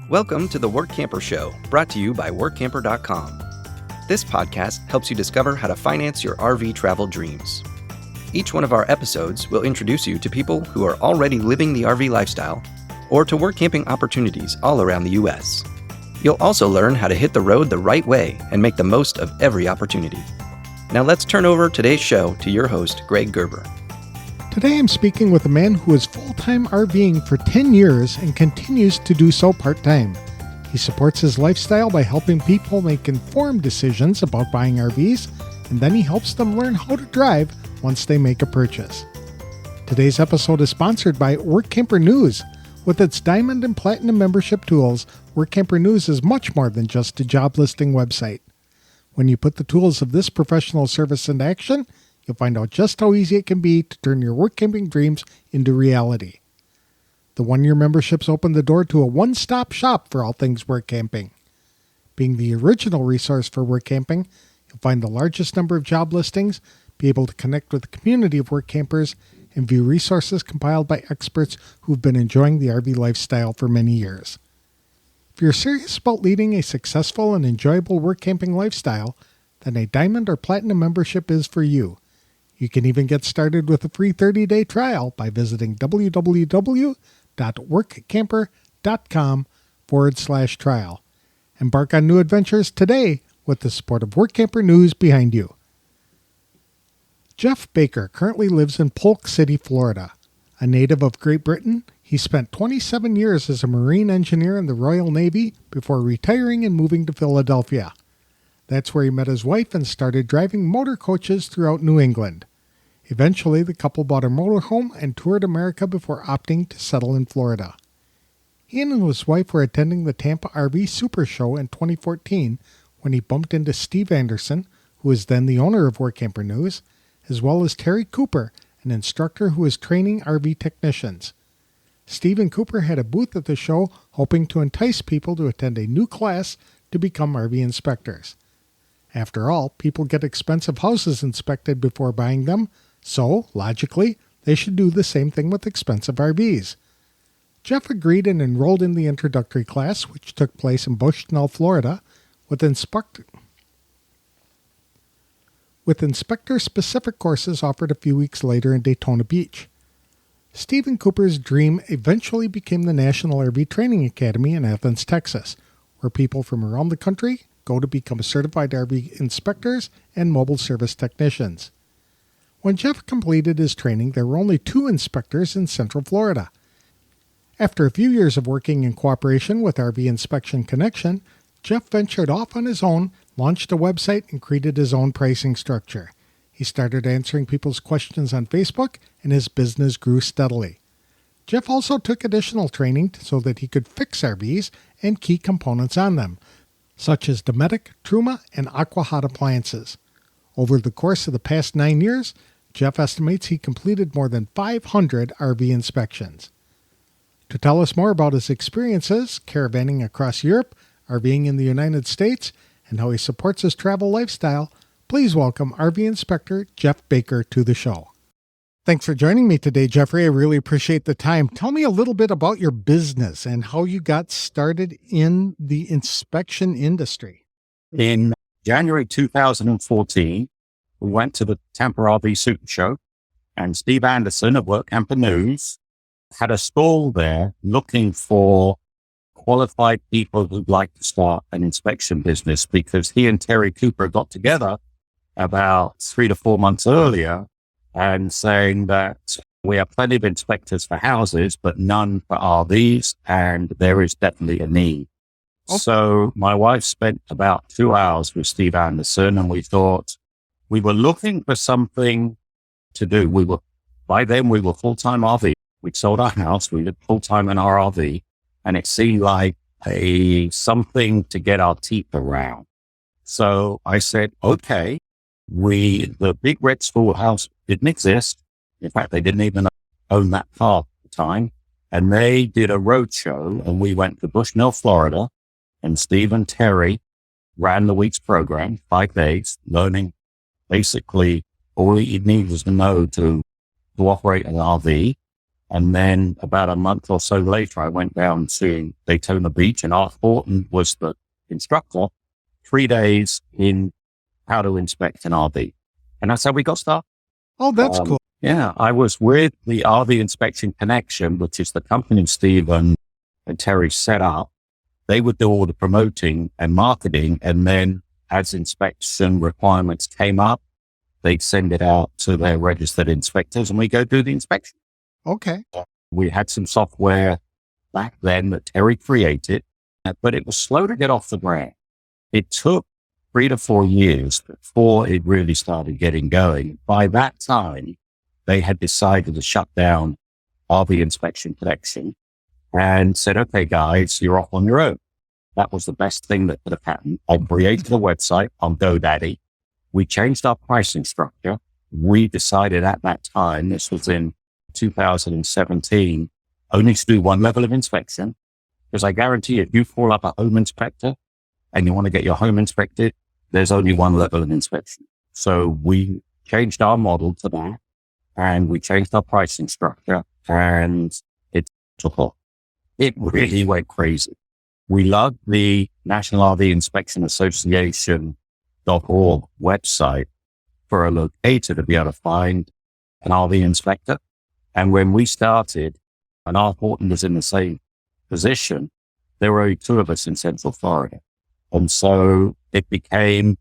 Welcome to the Workamper Show, brought to you by Workamper.com. This podcast helps you discover how to finance your RV travel dreams. Each one of our episodes will introduce you to people who are already living the RV lifestyle or to work camping opportunities all around the U.S. You'll also learn how to hit the road the right way and make the most of every opportunity. Now let's turn over today's show to your host, Greg Gerber. Today I'm speaking with a man who is full-time RVing for 10 years and continues to do so part-time. He supports his lifestyle by helping people make informed decisions about buying RVs, and then he helps them learn how to drive once they make a purchase. Today's episode is sponsored by Workamper News. With its Diamond and Platinum membership tools, Workamper News is much more than just a job listing website. When you put the tools of this professional service into action, you'll find out just how easy it can be to turn your work camping dreams into reality. The one-year memberships open the door to a one-stop shop for all things work camping. Being the original resource for work camping, you'll find the largest number of job listings, be able to connect with a community of work campers, and view resources compiled by experts who've been enjoying the RV lifestyle for many years. If you're serious about leading a successful and enjoyable work camping lifestyle, then a Diamond or Platinum membership is for you. You can even get started with a free 30-day trial by visiting www.workcamper.com/trial. Embark on new adventures today with the support of Workamper News behind you. Geoff Baker currently lives in Polk City, Florida. A native of Great Britain, he spent 27 years as a marine engineer in the Royal Navy before retiring and moving to Philadelphia. That's where he met his wife and started driving motor coaches throughout New England. Eventually, the couple bought a motorhome and toured America before opting to settle in Florida. He and his wife were attending the Tampa RV Super Show in 2014 when he bumped into Steve Anderson, who was then the owner of Workamper News, as well as Terry Cooper, an instructor who was training RV technicians. Steve and Cooper had a booth at the show, hoping to entice people to attend a new class to become RV inspectors. After all, people get expensive houses inspected before buying them, so, logically, they should do the same thing with expensive RVs. Geoff agreed and enrolled in the introductory class, which took place in Bushnell, Florida, with inspector-specific courses offered a few weeks later in Daytona Beach. Stephen Cooper's dream eventually became the National RV Training Academy in Athens, Texas, where people from around the country go to become certified RV inspectors and mobile service technicians. When Geoff completed his training, there were only 2 inspectors in Central Florida. After a few years of working in cooperation with RV Inspection Connection, Geoff ventured off on his own, launched a website, and created his own pricing structure. He started answering people's questions on Facebook, and his business grew steadily. Geoff also took additional training so that he could fix RVs and key components on them, such as Dometic, Truma, and Aquahot appliances. Over the course of the past 9 years, Geoff estimates he completed more than 500 RV inspections. To tell us more about his experiences caravanning across Europe, RVing in the United States, and how he supports his travel lifestyle, please welcome RV Inspector Geoff Baker to the show. Thanks for joining me today, Jeffrey. I really appreciate the time. Tell me a little bit about your business and how you got started in the inspection industry. In January 2014, we went to the Tampa RV Super Show, and Steve Anderson of Workamper News had a stall there looking for qualified people who'd like to start an inspection business, because he and Terry Cooper got together about 3 to 4 months earlier and saying that we have plenty of inspectors for houses, but none for RVs, and there is definitely a need. Okay. So my wife spent about 2 hours with Steve Anderson, and we thought we were looking for something to do. By then we were full-time RV. We'd sold our house. We lived full-time in our RV, and it seemed like something to get our teeth around. So I said, okay, the big red schoolhouse didn't exist. In fact, they didn't even own that car at the time. And they did a road show, and we went to Bushnell, Florida, and Steve and Terry ran the week's program, 5 days, learning basically all you need was to know to operate an RV. And then about a month or so later, I went down to Daytona Beach, and Art Horton was the instructor, 3 days in how to inspect an RV. And that's how we got started. Oh, that's cool. Yeah, I was with the RV Inspection Connection, which is the company Steve and Terry set up. They would do all the promoting and marketing. And then as inspection requirements came up, they'd send it out to their registered inspectors and we go do the inspection. Okay. We had some software back then that Terry created, but it was slow to get off the ground. It took 3 to 4 years before it really started getting going. By that time, they had decided to shut down RV Inspection Connection and said, okay, guys, you're off on your own. That was the best thing that could have happened. I created a website on GoDaddy. We changed our pricing structure. We decided at that time, this was in 2017, only to do one level of inspection. Because I guarantee if you call up a home inspector and you want to get your home inspected, there's only one level of inspection. So we changed our model to that and we changed our pricing structure and it took off. It really went crazy. We loved the National RV Inspection Association.org website for a locator to be able to find an RV inspector. And when we started, and Art Horton was in the same position, there were only 2 of us in Central Florida. And so it became,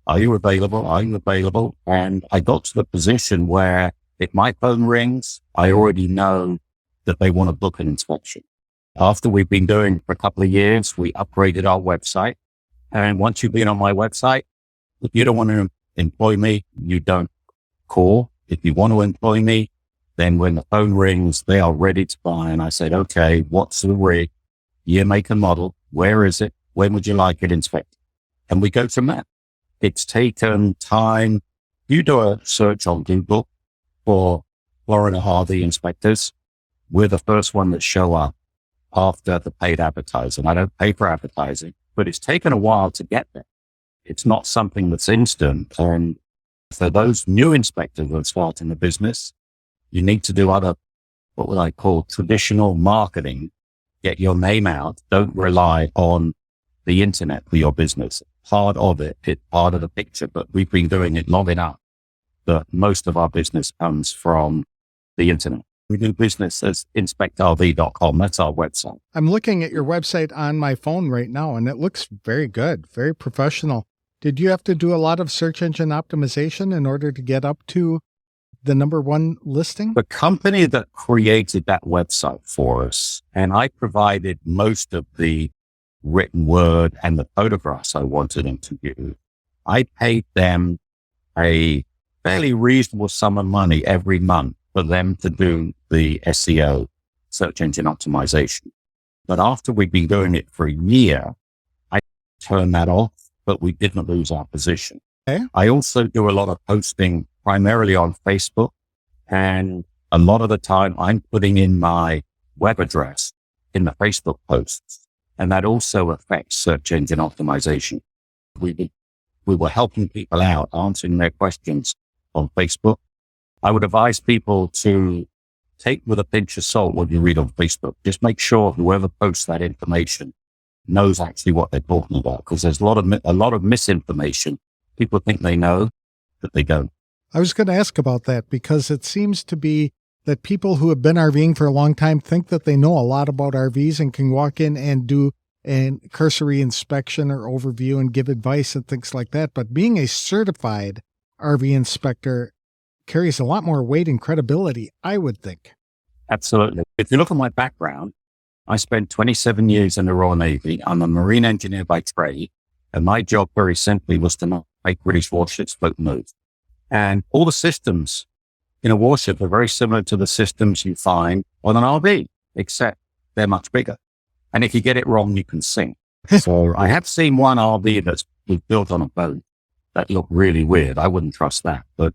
are you available? Are you available? And I got to the position where if my phone rings, I already know that they want to book an inspection. After we've been doing it for a couple of years, we upgraded our website. And once you've been on my website, if you don't want to employ me, you don't call. If you want to employ me, then when the phone rings, they are ready to buy. And I said, okay, what's the rig? Year, make and model. Where is it? When would you like it inspected? And we go from that. It's taken time. You do a search on Google for Florida RV inspectors. We're the first one that show up after the paid advertising. I don't pay for advertising, but it's taken a while to get there. It's not something that's instant. And for those new inspectors that are starting the business, you need to do other, what would I call traditional marketing. Get your name out. Don't rely on the internet for your business. Part of it, it's part of the picture, but we've been doing it long enough that most of our business comes from the internet. We do business as inspectrv.com. That's our website. I'm looking at your website on my phone right now, and it looks very good, very professional. Did you have to do a lot of search engine optimization in order to get up to the #1 listing? The company that created that website for us, and I provided most of the written word and the photographs I wanted them to use, I paid them a fairly reasonable sum of money every month for them to do the SEO, search engine optimization. But after we'd been doing it for a year, I turned that off, but we didn't lose our position. Okay. I also do a lot of posting primarily on Facebook, and a lot of the time I'm putting in my web address in the Facebook posts, and that also affects search engine optimization. We were helping people out, answering their questions on Facebook. I would advise people to take with a pinch of salt what you read on Facebook. Just make sure whoever posts that information knows actually what they're talking about, because there's a lot of misinformation. People think they know, but they don't. I was going to ask about that because it seems to be that people who have been RVing for a long time think that they know a lot about RVs and can walk in and do a cursory inspection or overview and give advice and things like that. But being a certified RV inspector carries a lot more weight and credibility, I would think. Absolutely. If you look at my background, I spent 27 years in the Royal Navy. I'm a marine engineer by trade, and my job very simply was to not make British warships float and move. And all the systems in a warship are very similar to the systems you find on an RV, except they're much bigger. And if you get it wrong, you can sink. So I have seen one RV that's built on a boat that looked really weird. I wouldn't trust that. But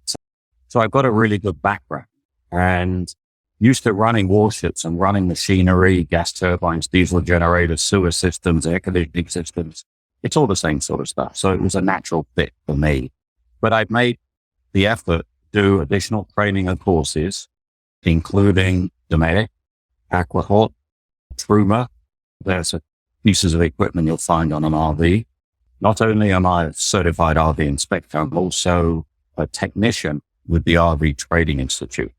so I've got a really good background and used to running warships and running machinery, gas turbines, diesel generators, sewer systems, air conditioning systems. It's all the same sort of stuff. So it was a natural fit for me. But I've made the effort to do additional training and courses, including Dometic, Aquahort, Truma. There's pieces of equipment you'll find on an RV. Not only am I a certified RV inspector, I'm also a technician with the RV Trading Institute.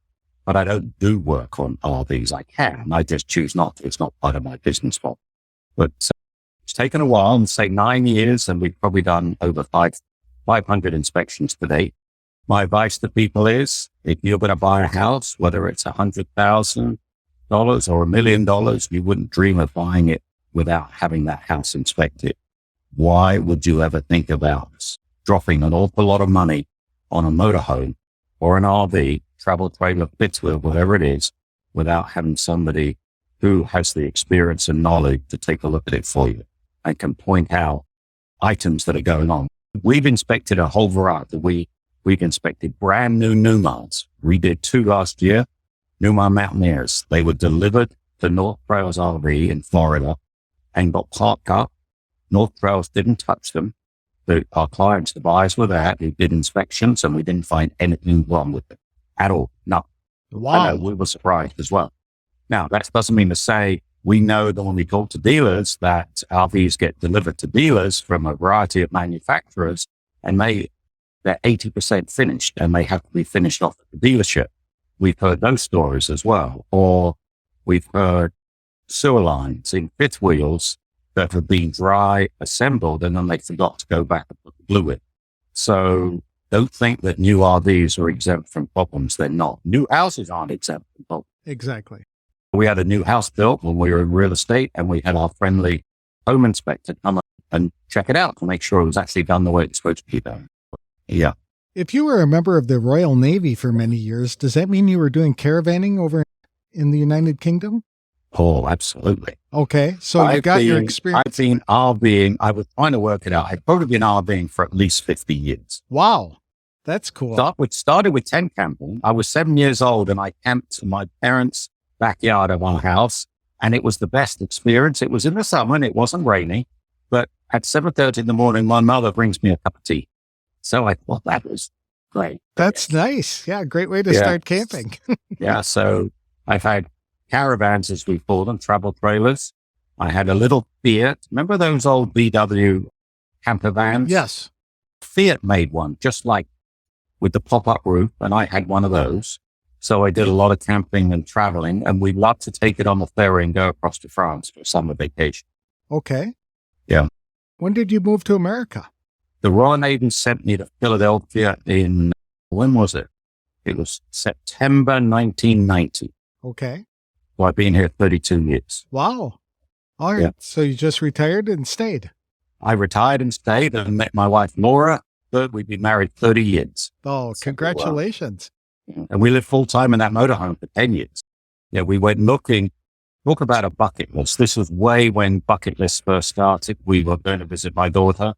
But I don't do work on RVs. I can. I just choose not to. It's not part of my business model. But it's taken a while, say 9 years, and we've probably done over 500 inspections to date. My advice to people is, if you're going to buy a house, whether it's $100,000 or $1 million, you wouldn't dream of buying it without having that house inspected. Why would you ever think about dropping an awful lot of money on a motorhome or an RV, travel trailer, fifth wheel, whatever it is, without having somebody who has the experience and knowledge to take a look at it for you and can point out items that are going on? We've inspected a whole variety. We've inspected brand new Newmars. We did 2 last year, Newmar Mountaineers. They were delivered to North Trails RV in Florida and got parked up. North Trails didn't touch them. Our clients, the buyers were there. We did inspections and we didn't find anything wrong with it at all. No. Wow. I know, we were surprised as well. Now, that doesn't mean to say we know that when we talk to dealers that RVs get delivered to dealers from a variety of manufacturers and they're 80% finished and they have to be finished off at the dealership. We've heard those stories as well. Or we've heard sewer lines in fifth wheels that have been dry assembled and then they forgot to go back and put the glue in. So don't think that new RVs are exempt from problems. They're not. New houses aren't exempt from problems. Exactly. We had a new house built when we were in real estate and we had our friendly home inspector come and check it out to make sure it was actually done the way it's supposed to be done. Yeah. If you were a member of the Royal Navy for many years, does that mean you were doing caravanning over in the United Kingdom? Oh, absolutely. Okay. So you got your experience. I've been RVing. I was trying to work it out. I've probably been RVing for at least 50 years. Wow. That's cool. Started with tent camping. I was 7 years old and I camped in my parents' backyard of our house. And it was the best experience. It was in the summer and it wasn't rainy. But at 7:30 in the morning, my mother brings me a cup of tea. So I thought that was great. That's nice. Yeah. Great way to start camping. Yeah. So I've had caravans, as we call them, travel trailers. I had a little Fiat. Remember those old VW camper vans? Yes. Fiat made one, just like with the pop-up roof, and I had one of those. So I did a lot of camping and traveling, and we loved to take it on the ferry and go across to France for summer vacation. Okay. Yeah. When did you move to America? The Royal Navy sent me to Philadelphia when was it? It was September 1990. Okay. Well, I've been here 32 years. Wow. All right. Yeah. So you just retired and stayed? I retired and stayed and met my wife, Laura. We've been married 30 years. Oh, congratulations. And we lived full time in that motorhome for 10 years. Yeah, we went looking. Talk about a bucket list. This was way when bucket lists first started. We were going to visit my daughter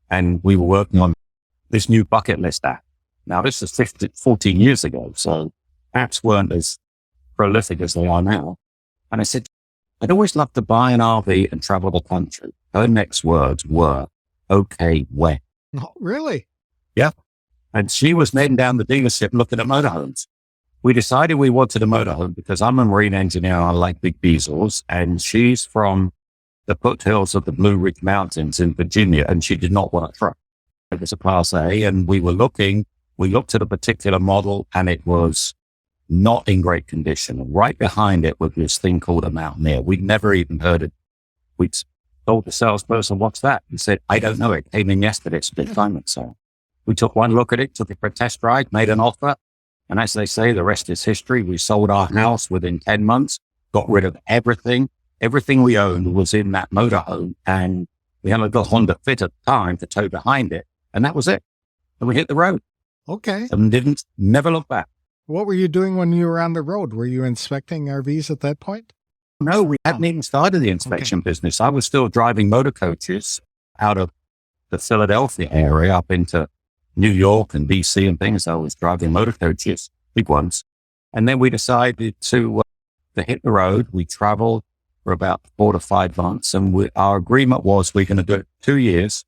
and we were working on this new bucket list app. Now, this is 14 years ago. So apps weren't as prolific as they are now. And I said, I'd always love to buy an RV and travel the country. Her next words were, okay, when? Oh, really? Yeah. And she was heading down the dealership looking at motorhomes. We decided we wanted a motorhome because I'm a marine engineer. I like big diesels. And she's from the foothills of the Blue Ridge Mountains in Virginia. And she did not want a truck. It was a Class A. And we looked at a particular model and it was not in great condition. And right behind it was this thing called a Mountaineer. We'd never even heard it. We'd told the salesperson, what's that? He said, I don't know. It came in yesterday. It's a bit climate. So we took one look at it, took it for a test ride, made an offer. And as they say, the rest is history. We sold our house within 10 months, got rid of everything. Everything we owned was in that motorhome. And we had a little Honda Fit at the time to tow behind it. And that was it. And we hit the road. Okay. And never look back. What were you doing when you were on the road? Were you inspecting RVs at that point? No, we hadn't even started the inspection business. I was still driving motor coaches out of the Philadelphia area up into New York and BC and things. I was driving motor coaches, big ones. And then we decided to hit the road. We traveled for about 4 to 5 months. And our agreement was we're going to do it 2 years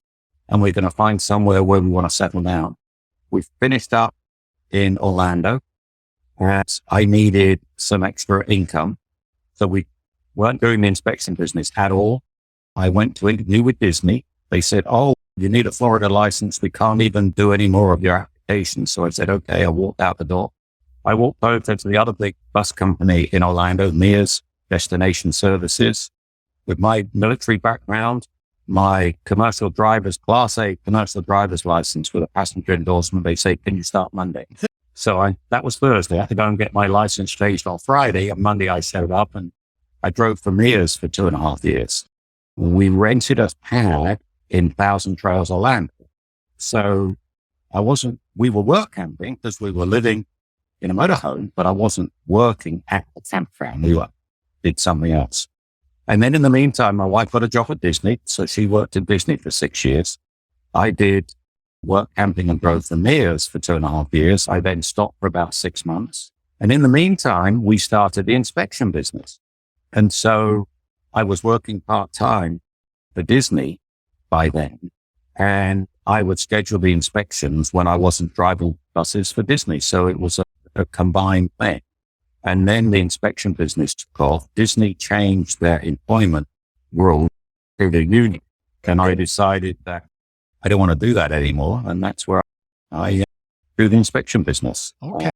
and we're going to find somewhere where we want to settle down. We finished up in Orlando. and I needed some extra income. So we weren't doing the inspection business at all. I went to interview with Disney. They said, "Oh, you need a Florida license. We can't even do any more of your application." So I said, "Okay." I walked out the door. I walked over to the other big bus company in Orlando, Mears Destination Services. With my military background, my commercial driver's class A commercial driver's license with a passenger endorsement, they say, "Can you start Monday?" So that was Thursday. I had to go and get my license changed on Friday. On Monday, I showed up and I drove for Mears for 2.5 years. We rented a pad in Thousand Trails, Orlando. So we were work camping because we were living in a motorhome, but I wasn't working at the campground. We did something else. And then in the meantime, my wife got a job at Disney. So she worked at Disney for 6 years. I did work camping and drove for Mears for 2.5 years. I then stopped for about 6 months. And in the meantime, we started the inspection business. And so I was working part-time for Disney by then. And I would schedule the inspections when I wasn't driving buses for Disney. So it was a combined thing. And then the inspection business took off. Disney changed their employment rule to the union. And I decided that I don't want to do that anymore. And that's where I do the inspection business. Okay.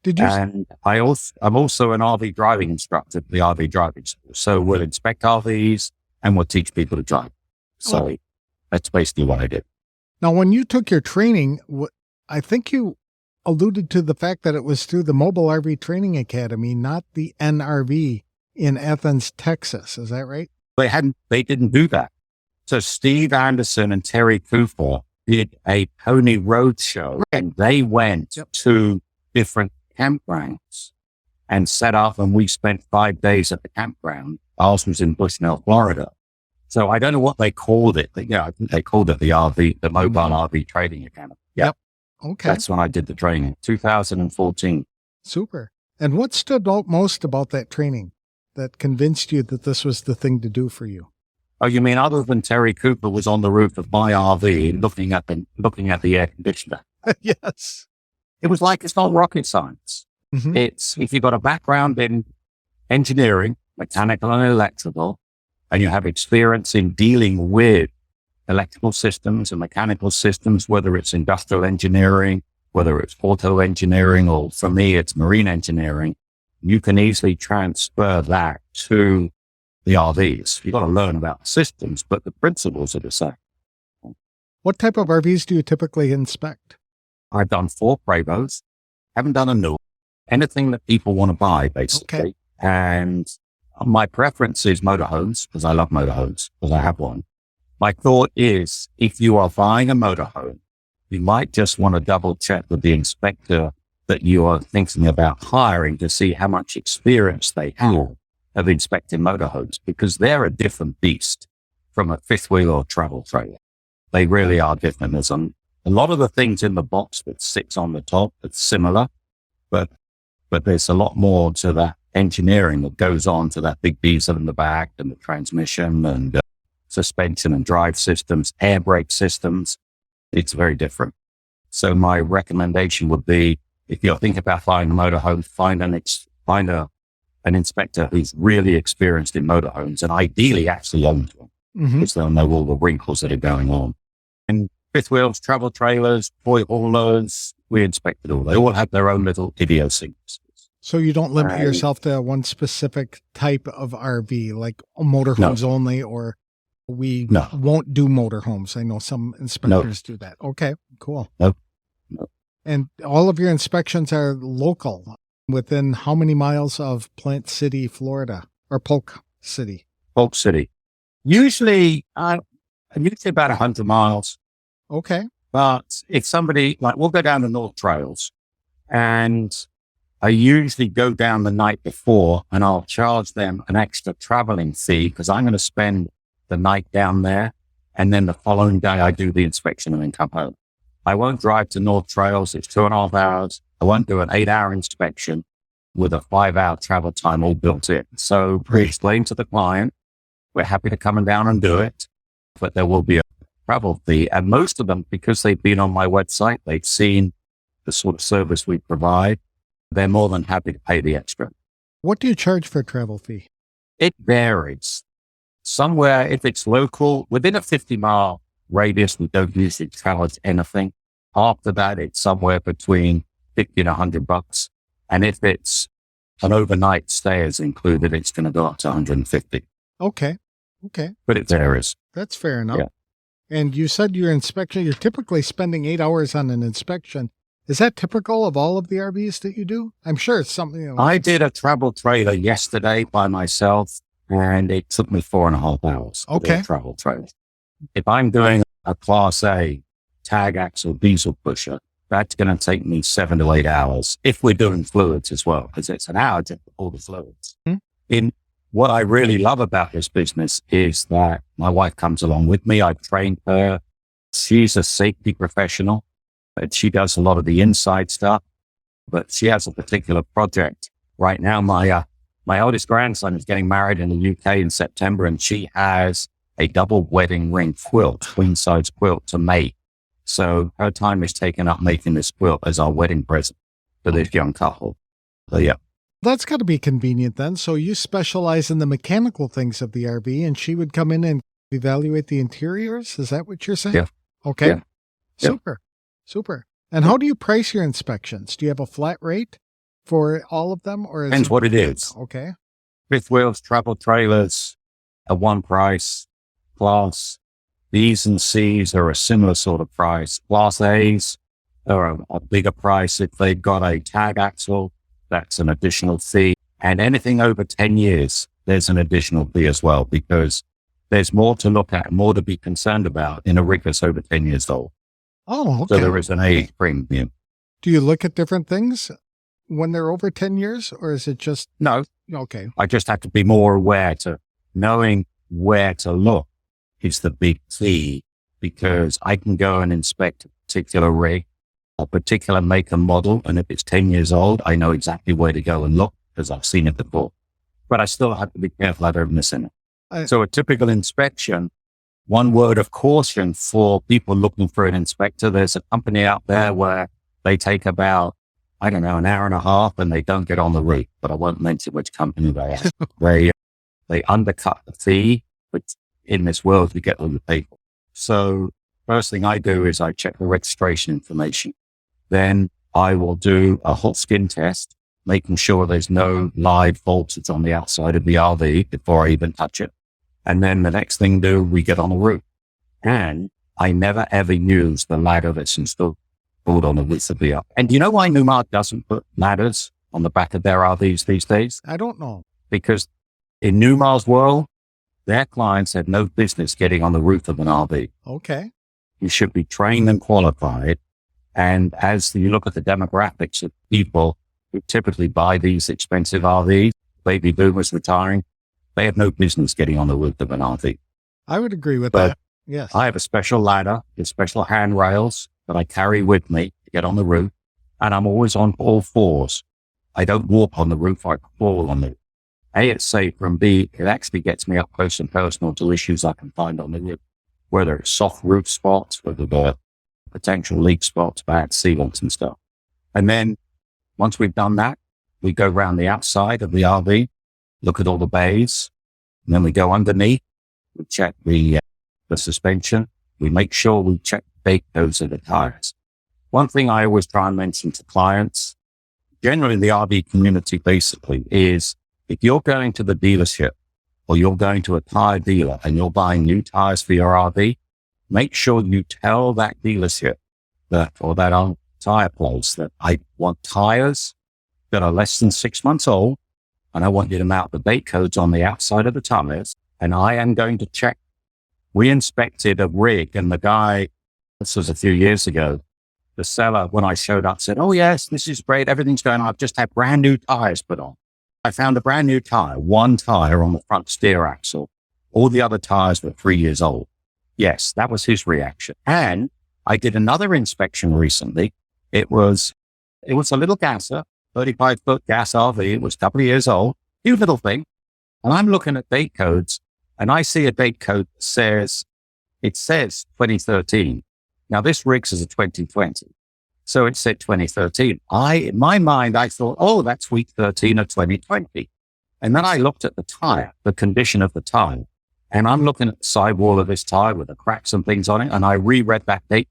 Did you? And I'm also an RV driving instructor at the RV driving school. So we'll inspect RVs and we'll teach people to drive. So that's basically what I did. Now, when you took your training, I think you alluded to the fact that it was through the Mobile RV Training Academy, not the NRV in Athens, Texas. Is that right? They didn't do that. So Steve Anderson and Terry Cooper did a pony road show, and they went to different campgrounds and set up, and we spent 5 days at the campground. Ours was in Bushnell, Florida. So I don't know what they called it, but I think they called it the Mobile RV Training Academy. Yep. Okay. That's when I did the training, 2014. Super. And what stood out most about that training that convinced you that this was the thing to do for you? Oh, you mean other than Terry Cooper was on the roof of my RV looking at the air conditioner? Yes. It's not rocket science. Mm-hmm. It's, if you've got a background in engineering, mechanical and electrical, and you have experience in dealing with electrical systems and mechanical systems, whether it's industrial engineering, whether it's auto engineering, or for me, it's marine engineering, you can easily transfer that to the RVs. You've got to learn about systems, but the principles are the same. What type of RVs do you typically inspect? I've done 4 Bravos, haven't done a new, anything that people want to buy, basically. Okay. And my preference is motorhomes, because I love motorhomes, because I have one. My thought is, if you are buying a motorhome, you might just want to double check with the inspector that you are thinking about hiring to see how much experience they have of inspecting motorhomes, because they're a different beast from a fifth wheel or travel trailer. They really are different. There's a lot of the things in the box that sits on the top that's similar, but there's a lot more to that engineering that goes on to that big diesel in the back and the transmission and suspension and drive systems, air brake systems. It's very different. So my recommendation would be, if you're thinking about buying a motorhome, find an inspector who's really experienced in motorhomes, and ideally actually owns one, because they'll know all the wrinkles that are going on. And fifth wheels, travel trailers, toy haulers, we inspected all. They all have their own little idiosyncrasies. So you don't limit yourself to one specific type of RV, like motorhomes only, or we won't do motorhomes. I know some inspectors do that. Okay, cool. No. And all of your inspections are local, within how many miles of Plant City, Florida, or Polk City? Polk City. Usually about 100 miles. Okay. But if somebody, we'll go down the North Trails, and I usually go down the night before, and I'll charge them an extra traveling fee, because I'm going to spend the night down there. And then the following day I do the inspection and then come home. I won't drive to North Trails. It's 2.5 hours. I won't do an 8-hour inspection with a 5-hour travel time all built in. So we explain to the client, we're happy to come down and do it, but there will be a travel fee. And most of them, because they've been on my website, they've seen the sort of service we provide. they're more than happy to pay the extra. What do you charge for a travel fee? It varies. Somewhere, if it's local, within a 50-mile radius, we don't usually charge anything. After that, it's somewhere between $50 and $100. And if it's an overnight stay is included, it's going to go up to $150. Okay. But it varies. That's fair enough. Yeah. And you said your inspection, you're typically spending 8 hours on an inspection. Is that typical of all of the RVs that you do? I'm sure it's something. I did a travel trailer yesterday by myself, and it took me 4.5 hours. To do a travel trailer. If I'm doing a Class A tag axle diesel pusher, that's going to take me 7 to 8 hours if we're doing fluids as well, because it's an hour to all the fluids. In what I really love about this business is that my wife comes along with me. I've trained her. She's a safety professional, but she does a lot of the inside stuff. But she has a particular project right now. My oldest grandson is getting married in the UK in September, and she has a double wedding ring quilt, queen size quilt to make. So her time is taken up making this quilt as our wedding present for this young couple. So yeah. That's got to be convenient then. So you specialize in the mechanical things of the RV, and she would come in and evaluate the interiors? Is that what you're saying? Yeah. Okay. Yeah. Super. And how do you price your inspections? Do you have a flat rate for all of them? Or Depends what it is. Okay. Fifth wheels, travel trailers, at one price. Class B's and C's are a similar sort of price. Class A's are a bigger price. If they've got a tag axle, that's an additional fee. And anything over 10 years, there's an additional fee as well, because there's more to look at, more to be concerned about in a rig that's over 10 years old. Oh, okay. So there is an age premium. Do you look at different things when they're over 10 years, or is it just... No. Okay. I just have to be more aware to knowing where to look is the big key, because I can go and inspect a particular rig, a particular make and model. And if it's 10 years old, I know exactly where to go and look because I've seen it before, but I still have to be careful I don't miss anything. So a typical inspection, one word of caution for people looking for an inspector. There's a company out there where they take about, I don't know, an hour and a half and they don't get on the roof, but I won't mention which company they are. They undercut the fee, but in this world, we get all the people. So first thing I do is I check the registration information. Then I will do a hot skin test, making sure there's no live voltage on the outside of the RV before I even touch it. And then the next thing we get on the roof. And I never ever use the ladder that's installed on the roof of the RV. And do you know why Newmar doesn't put ladders on the back of their RVs these days? I don't know. Because in Newmar's world, their clients have no business getting on the roof of an RV. Okay. You should be trained and qualified. And as you look at the demographics of people who typically buy these expensive RVs, baby boomers retiring, they have no business getting on the roof of an RV. I would agree with that. Yes. I have a special ladder with special handrails that I carry with me to get on the roof. And I'm always on all fours. I don't walk on the roof, I crawl on the roof. A, it's safer, and B, it actually gets me up close and personal to issues I can find on the roof, whether it's soft roof spots, whether they're potential leak spots, bad sealants and stuff. And then once we've done that, we go around the outside of the RV, look at all the bays, and then we go underneath, we check the suspension, we make sure we check the brake codes of the tires. One thing I always try and mention to clients, generally in the RV community basically, is if you're going to the dealership or you're going to a tire dealer and you're buying new tires for your RV, make sure you tell that dealership or that tire place that I want tires that are less than 6 months old, and I want you to mount the brake codes on the outside of the tires, and I am going to check. We inspected a rig, and the guy, this was a few years ago, the seller, when I showed up, said, "Oh yes, this is great. Everything's going on. I've just had brand new tires put on." I found a brand new tire, one tire on the front steer axle. All the other tires were 3 years old. Yes, that was his reaction. And I did another inspection recently. It was a little gasser, 35-foot gas RV. It was a couple of years old, cute little thing. And I'm looking at date codes, and I see a date code that says 2013. Now this rig is a 2020. So it said 2013. In my mind, I thought, oh, that's week 13 of 2020. And then I looked at the tire, the condition of the tire, and I'm looking at the sidewall of this tire with the cracks and things on it. And I reread that date.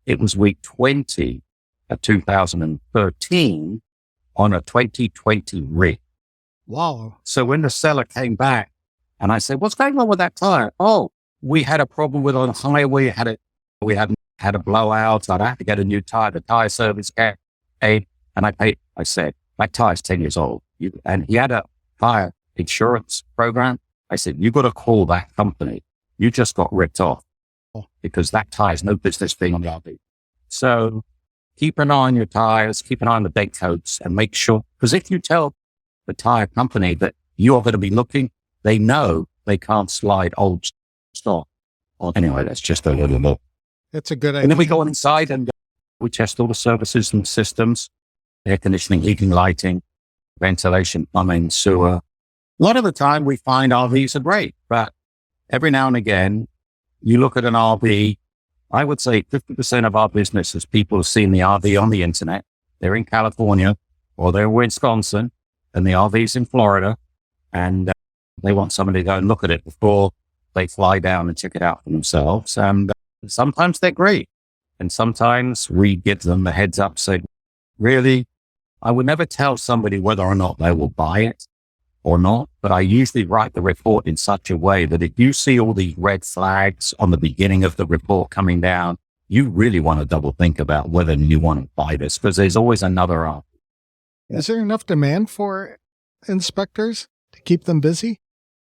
It was week 20 of 2013 on a 2020 rig. Wow. So when the seller came back and I said, what's going on with that tire? Oh, we had a problem with on the highway. We had a blowout. I'd have to get a new tire. The tire service came and I paid. I said, that tire's 10 years old. And he had a tire insurance program. I said, you got to call that company. You just got ripped off because that tire has no business being on the RV. So keep an eye on your tires, keep an eye on the date codes and make sure, because if you tell the tire company that you are going to be looking, they know they can't slide old stock. Anyway, that's just a little more. That's a good idea. And then we go inside and we test all the services and systems, air conditioning, heating, lighting, ventilation, plumbing, sewer. A lot of the time we find RVs are great, but every now and again, you look at an RV, I would say 50% of our business is people have seen the RV on the internet. They're in California or they're in Wisconsin and the RV's in Florida and they want somebody to go and look at it before they fly down and check it out for themselves. And sometimes they're great. And sometimes we give them the heads up, say, really, I would never tell somebody whether or not they will buy it or not, but I usually write the report in such a way that if you see all these red flags on the beginning of the report coming down, you really want to double think about whether you want to buy this because there's always another option. Is there enough demand for inspectors to keep them busy?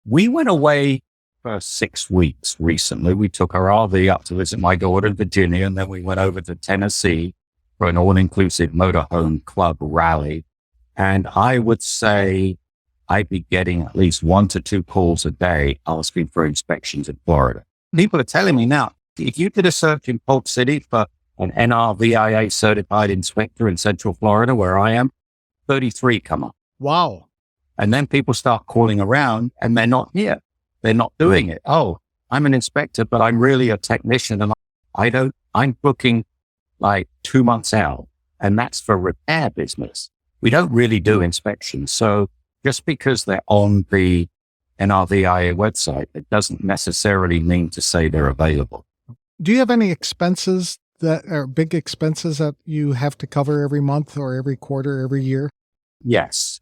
We went away for 6 weeks recently. We took our RV up to visit my daughter in Virginia, and then we went over to Tennessee for an all-inclusive motorhome club rally. And I would say I'd be getting at least 1 to 2 calls a day asking for inspections in Florida. People are telling me now, if you did a search in Polk City for an NRVIA certified inspector in Central Florida, where I am, 33 come up. Wow. And then people start calling around and they're not here. They're not doing it. Oh, I'm an inspector, but I'm really a technician and I'm booking like 2 months out and that's for repair business. We don't really do inspections. So just because they're on the NRVIA website, it doesn't necessarily mean to say they're available. Do you have any expenses that are big expenses that you have to cover every month or every quarter, every year? Yes.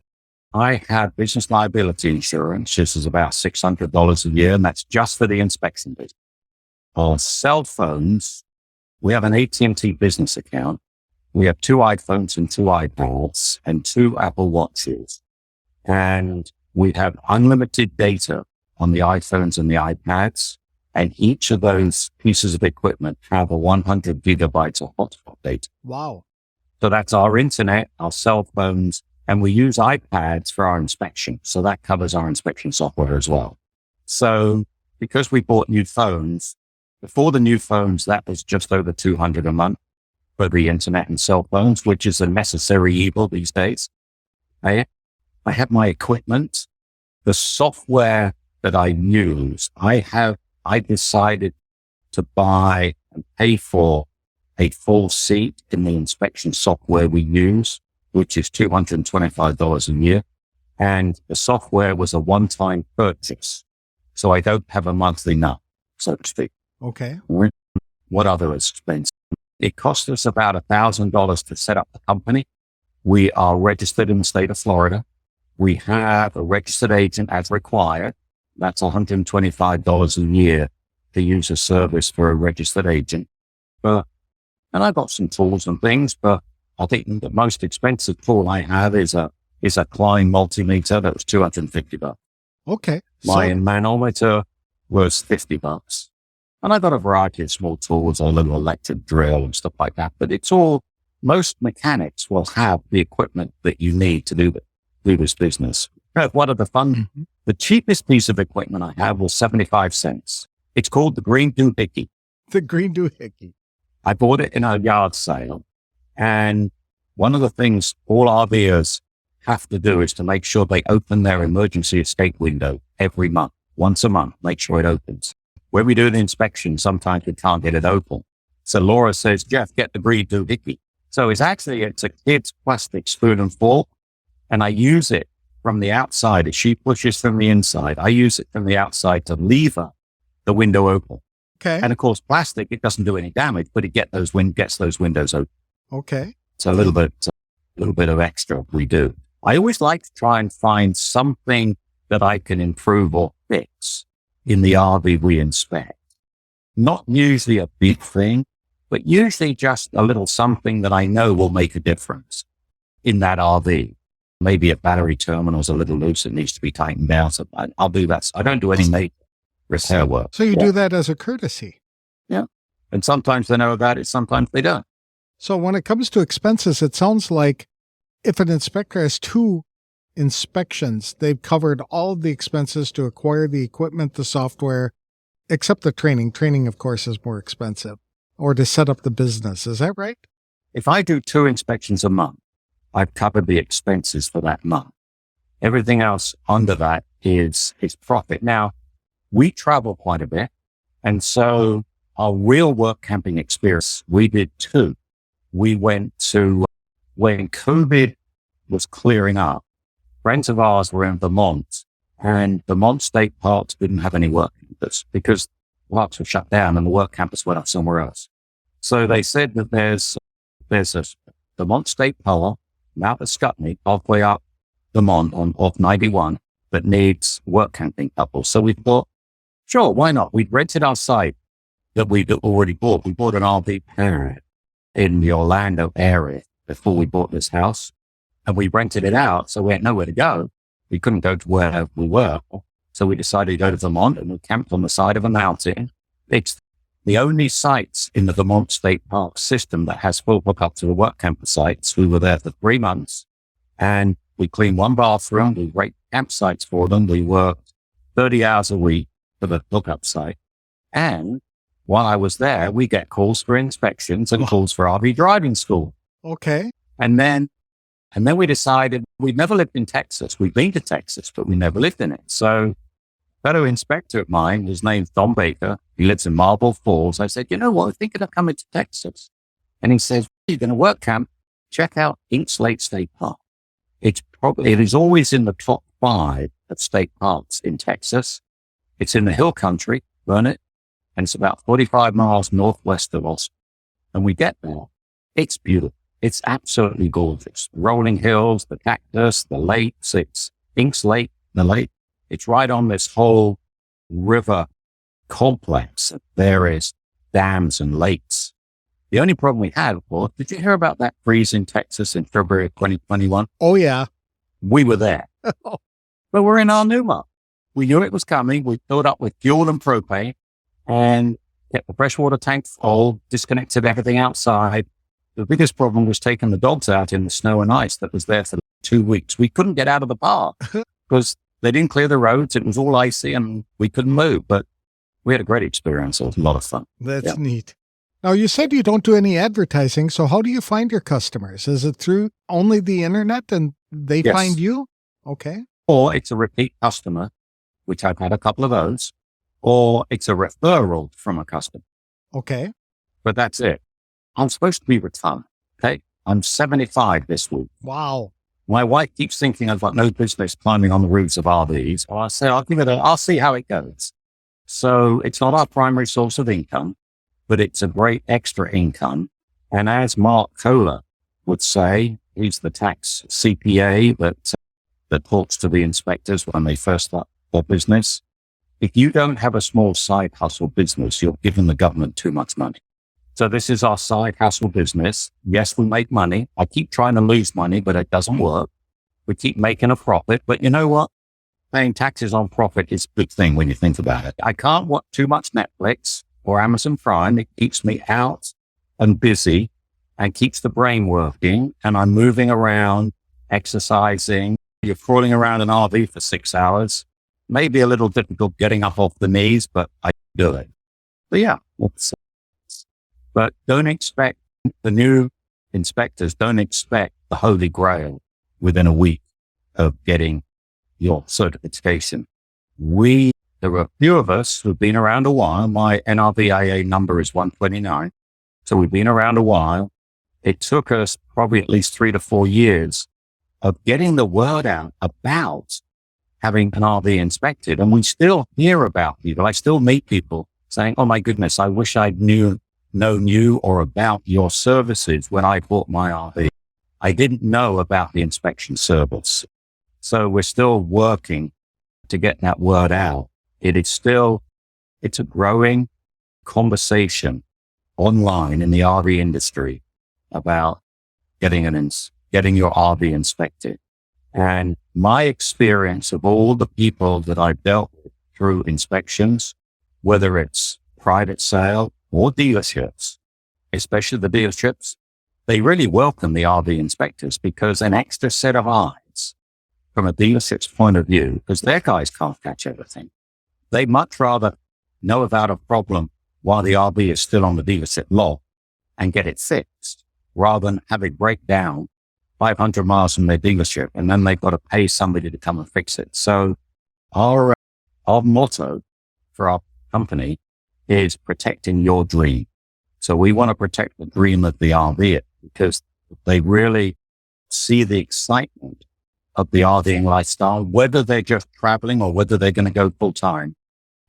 I have business liability insurance. This is about $600 a year, and that's just for the inspection business. On cell phones, we have an AT&T business account. We have 2 iPhones and 2 iPads and 2 Apple Watches. And we have unlimited data on the iPhones and the iPads. And each of those pieces of equipment have a 100 gigabytes of hotspot data. Wow. So that's our internet, our cell phones, and we use iPads for our inspection. So that covers our inspection software as well. So because we bought new phones, before the new phones, that was just over $200 a month for the internet and cell phones, which is a necessary evil these days. I have my equipment, the software that I use. I decided to buy and pay for a full seat in the inspection software we use, which is $225 a year. And the software was a one-time purchase. So I don't have a monthly nut, so to speak. Okay. What other expense? It cost us about $1,000 to set up the company. We are registered in the state of Florida. We have a registered agent as required. That's $125 a year to use a service for a registered agent. And I've got some tools and things, but I think the most expensive tool I have is a Klein multimeter that was $250. Okay. My manometer was $50. And I've got a variety of small tools, a little electric drill and stuff like that. But it's all, most mechanics will have the equipment that you need to do this business. One of the fun, the cheapest piece of equipment I have was 75 cents. It's called the Green Doohickey. The Green Doohickey. I bought it in a yard sale. And one of the things all RVers have to do is to make sure they open their emergency escape window every month, once a month, make sure it opens. When we do the inspection, sometimes we can't get it open. So Laura says, Jeff, get the Green Doohickey. So it's a kid's plastic spoon and fork, and I use it from the outside. She pushes from the inside. I use it from the outside to lever the window open. Okay. And of course, plastic, it doesn't do any damage, but it gets those windows open. Okay. So a little bit of extra we do. I always like to try and find something that I can improve or fix in the RV we inspect. Not usually a big thing, but usually just a little something that I know will make a difference in that RV. Maybe a battery terminal is a little loose. It needs to be tightened down. So I'll do that. I don't do any major repair work. So you do that as a courtesy. Yeah. And sometimes they know about it. Sometimes they don't. So when it comes to expenses, it sounds like if an inspector has 2 inspections, they've covered all of the expenses to acquire the equipment, the software, except the training. Training, of course, is more expensive, or to set up the business. Is that right? If I do 2 inspections a month, I've covered the expenses for that month. Everything else under that is profit. Now, we travel quite a bit. And so our real work camping experience, we did 2. We went to, when COVID was clearing up, friends of ours were in Vermont, and Vermont State Parks didn't have any work campers because parks were shut down and the work campus went up somewhere else. So they said that there's a Vermont State Park, Mount Scottney, halfway up Vermont off 91, that needs work camping couples. So we thought, sure, why not? We'd rented our site that we'd already bought. We bought an RV park in the Orlando area before we bought this house, and we rented it out. So we had nowhere to go. We couldn't go to where we were. So we decided to go to Vermont, and we camped on the side of a mountain. It's the only sites in the Vermont State Park system that has full hookup to the work camper sites. We were there for 3 months, and we cleaned 1 bathroom. We rate campsites for them. We worked 30 hours a week for the hookup site. And while I was there, we get calls for inspections and calls for RV driving school. Okay. And then we decided we'd never lived in Texas. We'd been to Texas, but we never lived in it. So a fellow inspector of mine, his name's Geoff Baker. He lives in Marble Falls. I said, you know what? I'm thinking of coming to Texas. And he says, you're going to work camp. Check out Ink Slate State Park. It is always in the top 5 of state parks in Texas. It's in the hill country, Burnett, and it's about 45 miles northwest of Austin. And we get there. It's beautiful. It's absolutely gorgeous. Rolling hills, the cactus, the lakes. It's Inks Lake, the lake. It's right on this whole river complex of various dams and lakes. The only problem we had, of course, did you hear about that freeze in Texas in February of 2021? Oh, yeah. We were there. But we're in our new month. We knew it was coming. We filled up with fuel and propane and kept the freshwater tank full, disconnected everything outside. The biggest problem was taking the dogs out in the snow and ice that was there for 2 weeks. We couldn't get out of the park because they didn't clear the roads. It was all icy and we couldn't move, but we had a great experience. It was a lot of fun. That's neat. Now, you said you don't do any advertising, so how do you find your customers? Is it through only the internet and they find you? Okay. Or it's a repeat customer, which I've had a couple of those, or it's a referral from a customer. Okay. But that's it. I'm supposed to be retired. Okay. I'm 75 this week. Wow. My wife keeps thinking I've got no business climbing on the roofs of RVs. Well, I say, I'll see how it goes. So it's not our primary source of income, but it's a great extra income. And as Mark Kohler would say, he's the tax CPA that talks to the inspectors when they first start their business. If you don't have a small side hustle business, you're giving the government too much money. So this is our side hustle business. Yes, we make money. I keep trying to lose money, but it doesn't work. We keep making a profit, but you know what? Paying taxes on profit is a good thing when you think about it. I can't watch too much Netflix or Amazon Prime. It keeps me out and busy and keeps the brain working. And I'm moving around, exercising. You're crawling around an RV for 6 hours. Maybe a little difficult getting up off the knees, but I do it. But yeah, but don't expect the new inspectors, don't expect the Holy Grail within a week of getting your certification. There are a few of us who've been around a while. My NRVIA number is 129. So we've been around a while. it took us probably at least 3 to 4 years of getting the word out about having an RV inspected. And we still hear about people. I still meet people saying, oh my goodness, I wish I'd known you or about your services when I bought my RV. I didn't know about the inspection service. So we're still working to get that word out. It's a growing conversation online in the RV industry about getting your RV inspected. And my experience of all the people that I've dealt with through inspections, whether it's private sale or dealerships, especially the dealerships, they really welcome the RV inspectors because an extra set of eyes from a dealership's point of view, because their guys can't catch everything. They much rather know about a problem while the RV is still on the dealership lot and get it fixed rather than have it break down 500 miles from their dealership, and then they've got to pay somebody to come and fix it. So our motto for our company is protecting your dream. So we want to protect the dream of the RV because they really see the excitement of the RVing lifestyle, whether they're just traveling or whether they're going to go full time,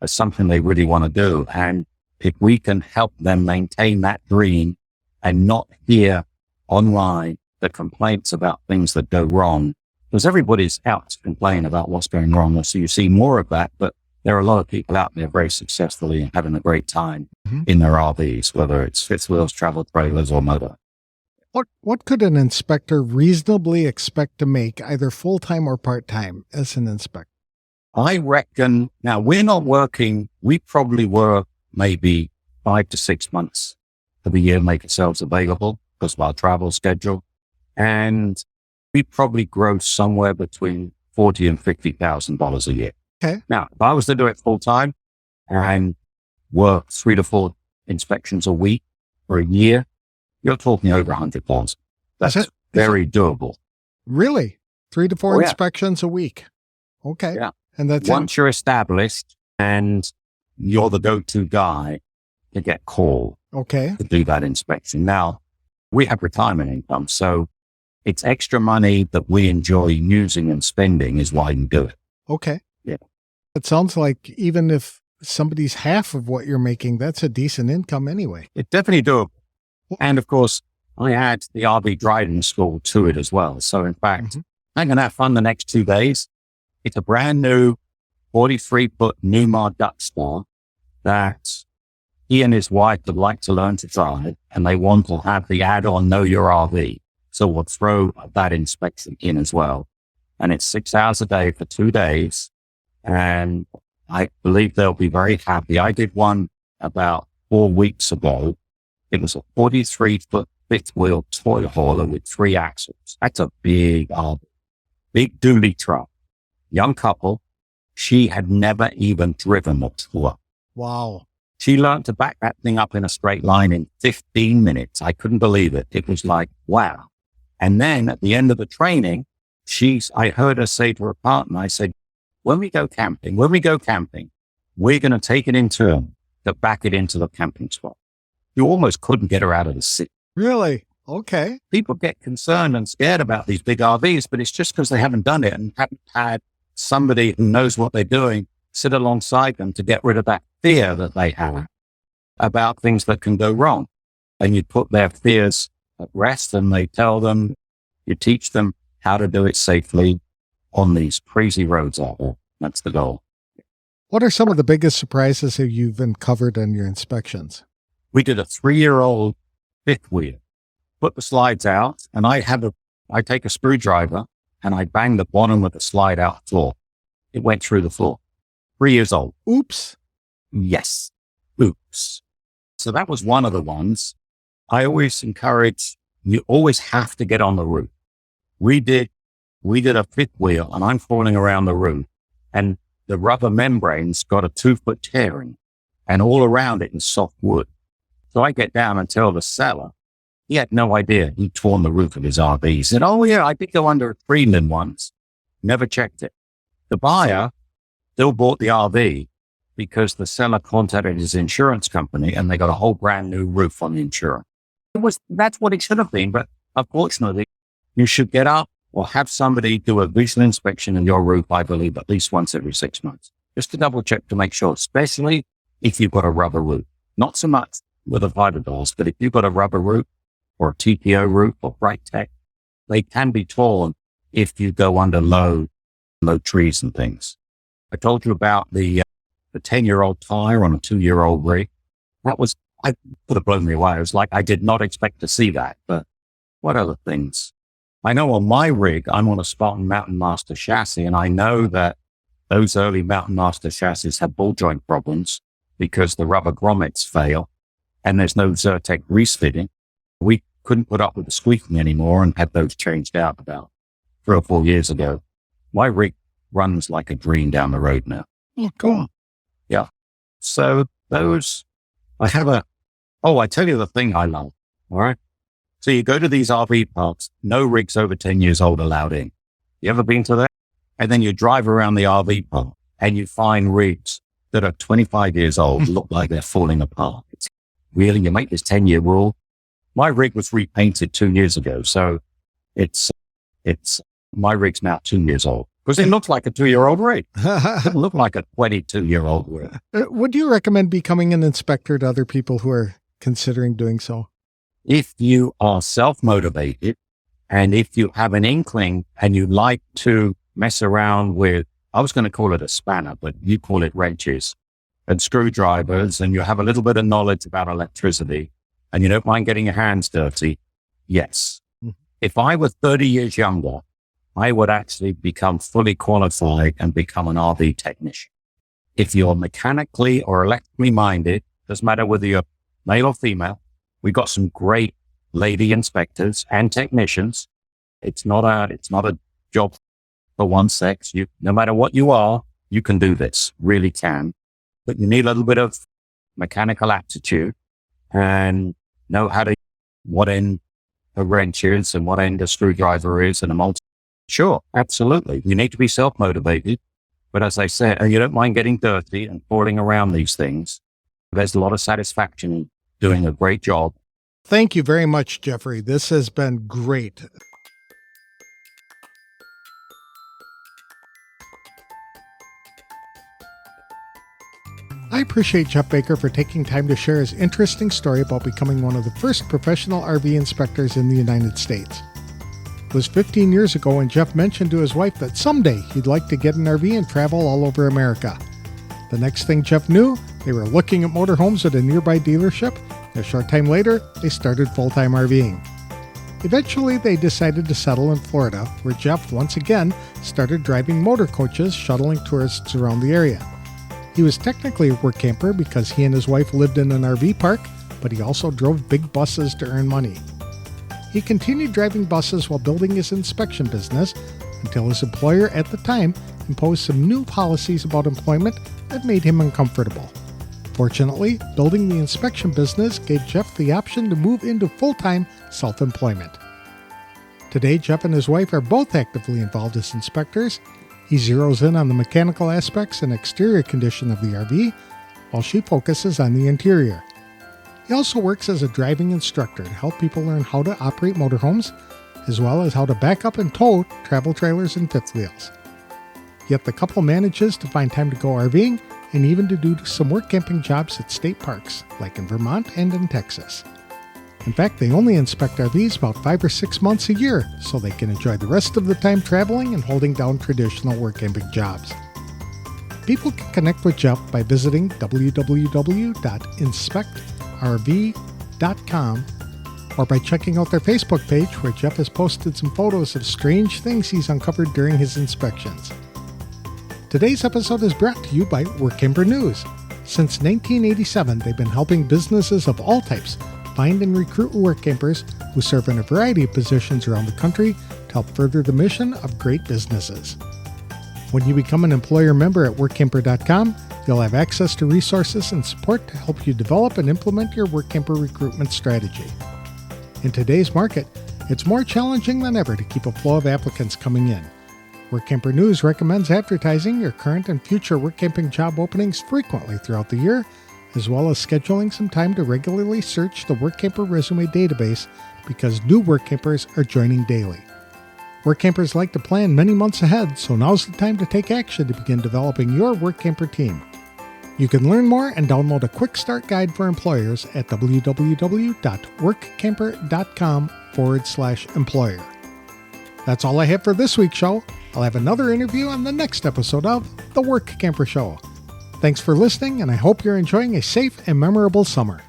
as something they really want to do. And if we can help them maintain that dream and not hear online the complaints about things that go wrong, because everybody's out to complain about what's going wrong. So you see more of that, but there are a lot of people out there very successfully having a great time in their RVs, whether it's fifth wheels, travel trailers, or motor. What could an inspector reasonably expect to make either full-time or part-time as an inspector? I reckon, now we're not working, we probably work maybe 5 to 6 months of the year, make ourselves available because of our travel schedule. And we probably gross somewhere between $40,000 and $50,000 a year. Okay. Now, if I was to do it full time and work 3 to 4 inspections a week for a year, you're talking over $100,000. That's very doable. Really? 3 to 4 inspections a week. Okay. Yeah. And that's once you're established and you're the go-to guy to get called to do that inspection. Now, we have retirement income, so it's extra money that we enjoy using and spending is why you do it. Okay. Yeah. It sounds like even if somebody's half of what you're making, that's a decent income anyway. It's definitely doable. And of course, I add the RV driving school to it as well. So in fact, I'm going to have fun the next 2 days. It's a brand new 43-foot Newmar Duckstar that he and his wife would like to learn to drive, and they want to have the add-on Know Your RV. So we'll throw that inspection in as well. And it's 6 hours a day for 2 days. And I believe they'll be very happy. I did one about 4 weeks ago. It was a 43-foot fifth wheel toy hauler with 3 axles. That's a big RV, big dually truck. Young couple. She had never even driven a tour. Wow. She learned to back that thing up in a straight line in 15 minutes. I couldn't believe it. It was like, wow. And then at the end of the training, I heard her say to her partner, I said, when we go camping, we're going to take it in turn to back it into the camping spot. You almost couldn't get her out of the seat. Really? Okay. People get concerned and scared about these big RVs, but it's just because they haven't done it and haven't had somebody who knows what they're doing sit alongside them to get rid of that fear that they have about things that can go wrong. And you put their fears at rest and you teach them how to do it safely on these crazy roads out there. That's the goal. What are some of the biggest surprises that you've uncovered in your inspections? We did a 3-year-old fifth wheel, put the slides out, and I take a screwdriver and I bang the bottom of the slide out floor. It went through the floor. 3 years old. Oops. Yes. Oops. So that was one of the ones. I always encourage, you always have to get on the roof. We did a fifth wheel and I'm falling around the roof and the rubber membrane's got a 2-foot tearing and all around it is soft wood. So I get down and tell the seller, he had no idea he'd torn the roof of his RV. He said, oh yeah, I did go under a tree limb once. Never checked it. The buyer still bought the RV because the seller contacted his insurance company and they got a whole brand new roof on the insurance. That's what it should have been. But unfortunately, you should get up or have somebody do a visual inspection of your roof, I believe, at least once every 6 months, just to double check to make sure, especially if you've got a rubber roof. Not so much with a fiberglass, but if you've got a rubber roof or a TPO roof or bright tech, they can be torn if you go under low trees and things. I told you about the 10-year-old tire on a 2-year-old rig. I would have blown me away. It was like, I did not expect to see that, but what other things? I know on my rig, I'm on a Spartan Mountain Master chassis, and I know that those early Mountain Master chassis have ball joint problems because the rubber grommets fail and there's no Zyrtec grease fitting. We couldn't put up with the squeaking anymore and had those changed out about 3 or 4 years ago. My rig runs like a dream down the road now. Oh, cool. Yeah. So those, I tell you the thing I love. All right. So you go to these RV parks, no rigs over 10 years old allowed in. You ever been to that? And then you drive around the RV park and you find rigs that are 25 years old, look like they're falling apart. It's really, you make this 10-year rule. My rig was repainted 2 years ago. So my rig's now 2 years old because it looks like a 2-year-old rig. It doesn't look like a 22-year-old rig. Would you recommend becoming an inspector to other people who are considering doing so? If you are self-motivated and if you have an inkling and you like to mess around with, I was going to call it a spanner, but you call it wrenches and screwdrivers, and you have a little bit of knowledge about electricity and you don't mind getting your hands dirty, yes. If I were 30 years younger, I would actually become fully qualified and become an RV technician. If you're mechanically or electrically minded, doesn't matter whether you're male or female, we've got some great lady inspectors and technicians. It's not a job for one sex. No matter what you are, you can do this, really can. But you need a little bit of mechanical aptitude and know how to, what end a wrench is and what end a screwdriver is and a multi. Sure, absolutely. You need to be self-motivated. But as I said, and you don't mind getting dirty and falling around these things, there's a lot of satisfaction in doing a great job. Thank you very much, Jeffrey. This has been great. I appreciate Geoff Baker for taking time to share his interesting story about becoming one of the first professional RV inspectors in the United States. It was 15 years ago when Geoff mentioned to his wife that someday he'd like to get an RV and travel all over America. The next thing Geoff knew, they were looking at motorhomes at a nearby dealership. A short time later, they started full-time RVing. Eventually, they decided to settle in Florida, where Geoff once again started driving motor coaches, shuttling tourists around the area. He was technically a work camper because he and his wife lived in an RV park, but he also drove big buses to earn money. He continued driving buses while building his inspection business until his employer at the time imposed some new policies about employment that made him uncomfortable. Fortunately, building the inspection business gave Geoff the option to move into full-time self-employment. Today, Geoff and his wife are both actively involved as inspectors. He zeroes in on the mechanical aspects and exterior condition of the RV, while she focuses on the interior. He also works as a driving instructor to help people learn how to operate motorhomes, as well as how to back up and tow travel trailers and fifth wheels. Yet the couple manages to find time to go RVing and even to do some work camping jobs at state parks, like in Vermont and in Texas. In fact, they only inspect RVs about 5 or 6 months a year, so they can enjoy the rest of the time traveling and holding down traditional work camping jobs. People can connect with Geoff by visiting www.inspectrv.com or by checking out their Facebook page, where Geoff has posted some photos of strange things he's uncovered during his inspections. Today's episode is brought to you by Workamper News. Since 1987, they've been helping businesses of all types find and recruit work campers who serve in a variety of positions around the country to help further the mission of great businesses. When you become an employer member at workamper.com, you'll have access to resources and support to help you develop and implement your work camper recruitment strategy. In today's market, it's more challenging than ever to keep a flow of applicants coming in. Workamper News recommends advertising your current and future work camping job openings frequently throughout the year, as well as scheduling some time to regularly search the Workamper resume database because new Workampers are joining daily. Workampers like to plan many months ahead, so now's the time to take action to begin developing your Workamper team. You can learn more and download a quick start guide for employers at www.workamper.com/employer. That's all I have for this week's show. I'll have another interview on the next episode of The Workamper Show. Thanks for listening, and I hope you're enjoying a safe and memorable summer.